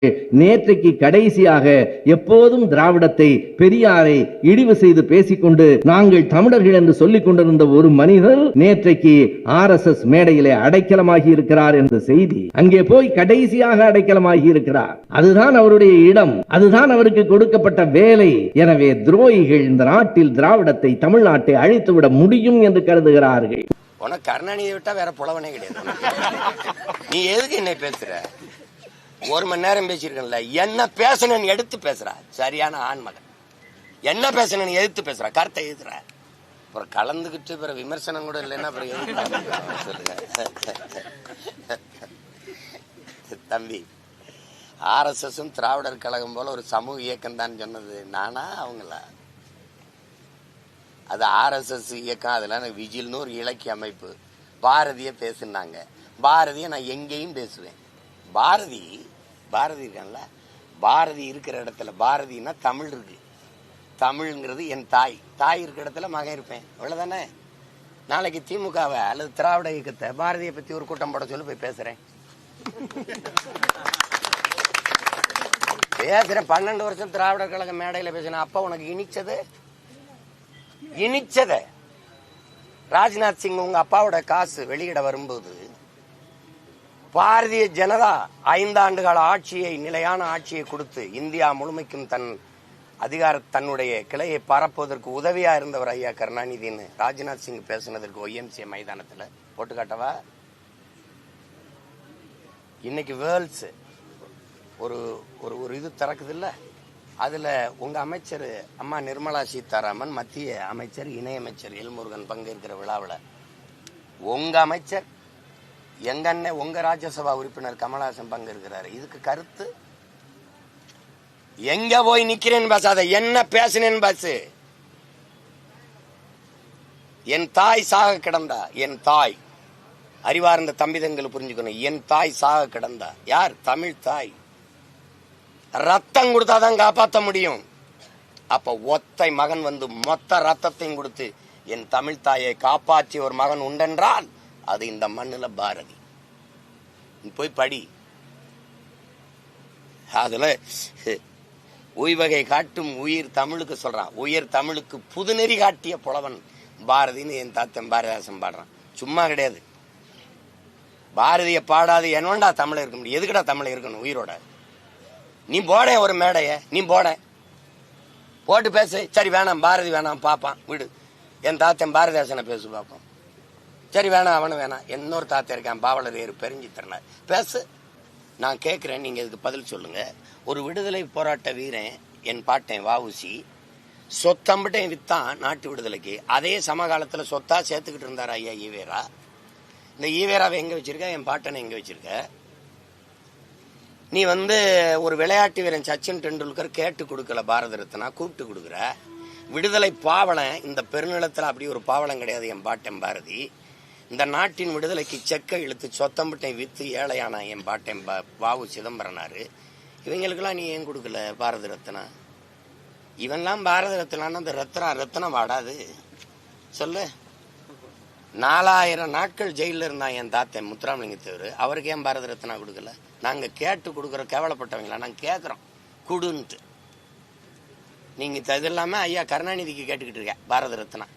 நேற்றைக்கு கடைசியாக எப்போதும் திராவிடத்தை பெரியாரை இழிவு செய்து பேசிக்கொண்டு நாங்கள் தமிழர்கள் என்று சொல்லிக் கொண்டிருந்த ஒரு மனிதர் நேற்றைக்கு RSS மேடையிலே அடைக்கலமாகி இருக்கிறார் என்ற செய்தி. அங்கே போய் கடைசியாக அடைக்கலமாகி இருக்கிறார். அதுதான் அவருடைய இடம், அதுதான் அவருக்கு கொடுக்கப்பட்ட வேலை. எனவே துரோகிகள் இந்த நாட்டில் திராவிடத்தை, தமிழ்நாட்டை அழித்துவிட முடியும் என்று கருதுகிறார்கள். உனக்கு கருணாநிதியை விட்டா வேற புலவனே கிடையாது. நீ எதுக்கு என்ன பேசுற? ஒரு மணி நேரம் பேசியிருக்கல, என்ன பேசணும்னு எடுத்து பேசுற. சரியான ஆண்மகன். என்ன பேசணும்னு எதிர்த்து பேசுற, கருத்தை எதிர்ற. அப்புறம் கலந்துகிட்டு பிறகு விமர்சனம் கூட இல்லைன்னா சொல்லுங்க. தம்பி, RSSம் திராவிடர் கழகம் போல ஒரு சமூக இயக்கம் தான் சொன்னது நானா அவங்களா? அது RSS இயக்கம். அதெல்லாம் விஜில்னு ஒரு இலக்கிய அமைப்பு. பாரதிய பேசுனாங்க. பாரதிய நான் எங்கேயும் பேசுவேன். பாரதி இருக்கான்ல, பாரதி இருக்கிற இடத்துல, பாரதினா தமிழ் இருக்கு. தமிழ்ங்கிறது என் தாய். தாய் இருக்கிற இடத்துல மகன் இருப்பேன். அவ்வளவுதானே? நாளைக்கு திமுகவை அல்லது திராவிட இயக்கத்தை பாரதியை பத்தி ஒரு கூட்டம் போட சொல்லி போய் பேசுறேன். 12 வருஷம் திராவிடர் கழக மேடையில பேசின அப்ப உனக்கு இனிச்சத ராஜ்நாத் சிங் உங்க அப்பாவோட காசு வெளியிட வரும்போது பாரதிய ஜனதா 5 ஆண்டுகால ஆட்சியை, நிலையான ஆட்சியை கொடுத்து இந்தியா முழுமைக்கும் தன்னுடைய கிளையை பரப்புவதற்கு உதவியா இருந்தவர் ஐயா கருணாநிதினு ராஜ்நாத் சிங் பேசினதற்கு OMC மைதானத்துல போட்டு காட்டவா? இன்னைக்கு வேர்ல்ட்ஸ் ஒரு இது திறக்குது இல்ல, அதுல உங்க அமைச்சர் அம்மா நிர்மலா சீதாராமன், மத்திய அமைச்சர் இணையமைச்சர் எல்முருகன் பங்கேற்கிற விழாவில் உங்க அமைச்சர், எங்க அண்ணன், உங்க ராஜ்யசபா உறுப்பினர் கமலஹாசன் பங்கேற்கிறாரு. இதுக்கு கருத்து எங்க போய் நிக்கிறேன்னு பேசாத, என்ன பேசினேன்னு பேசு. என் தாய் சாக கிடந்தா, என் தாய், அறிவார்ந்த தம்பிதங்களை புரிஞ்சுக்கணும். என் தாய் சாக கிடந்தா. யார்? தமிழ் தாய். ரத்தம் கொடுத்தாதான் காப்பாற்ற முடியும். அப்ப ஒத்தை மகன் வந்து மொத்த ரத்தத்தையும் கொடுத்து என் தமிழ் தாயை காப்பாற்றிய ஒரு மகன் உண்டென்றால் அது இந்த மண்ணுல பாரதி. போய் படி. அதுல உய்வகை காட்டும் உயிர் தமிழுக்கு சொல்றான். உயிர் தமிழுக்கு புதுநெறி காட்டிய புலவன் பாரதின்னு என் தாத்தன் பாரதிதாசன் பாடுறான். சும்மா கிடையாது. பாரதிய பாடாது என்னோண்டா தமிழ் இருக்க முடியும்? எதுக்குடா தமிழ் இருக்கணும் உயிரோட? நீ போட ஒரு மேடைய, நீ போட்டு பேசு. சரி வேணாம், பாரதி வேணாம், பாப்பான் விடு. என் தாத்தன் பாரதிதாசனை பேசு பார்ப்போம். சரி வேணாம், அவனு வேணாம். இன்னொரு தாத்தன் இருக்கான், பாவலர் ஏறு பெருஞ்சி திறனார், பேசு. நான் கேட்கிறேன், நீங்க இதுக்கு பதில் சொல்லுங்க. ஒரு விடுதலை போராட்ட வீரன், என் பாட்டன் வஉசி, சொத்தம்பிட்டையும் வித்தான் நாட்டு விடுதலைக்கு. அதே சமகாலத்துல சொத்தா சேர்த்துக்கிட்டு இருந்தார் ஐயா ஈவேரா. இந்த ஈவேராவை எங்க வச்சிருக்க? என் பாட்டனை எங்க வச்சிருக்க? நீ ஒரு விளையாட்டு வீரன் சச்சின் டெண்டுல்கர் கேட்டு கொடுக்கல பாரத ரத்னா, கூப்பிட்டு கொடுக்குற. விடுதலை பாவலன் இந்த பெருநிலத்துல அப்படி ஒரு பாவலம் கிடையாது என் பாட்டன் பாரதி. இந்த நாட்டின் விடுதலைக்கு செக்க இழுத்து சொத்தம்பட்டை வித்து ஏழையான என் பாட்டன் வாவு சிதம்பரனாரு. இவங்களுக்கெல்லாம் நீ ஏன் கொடுக்கல பாரத ரத்னா? இவன்லாம் பாரத ரத்னான்னு அந்த ரத்னம் வாடாது சொல்லு. 4000 நாட்கள் ஜெயில இருந்தான் என் தாத்தன் முத்துராமலிங்கத்தேவர். அவருக்கு ஏன் பாரத ரத்னா கொடுக்கல? நாங்க கேட்டு கொடுக்குற கேவலப்பட்டவங்களா? நாங்க கேட்கிறோம் குடுன்ட்டு. நீங்க இது இல்லாம ஐயா கருணாநிதிக்கு கேட்டுக்கிட்டு இருக்க பாரத ரத்னா.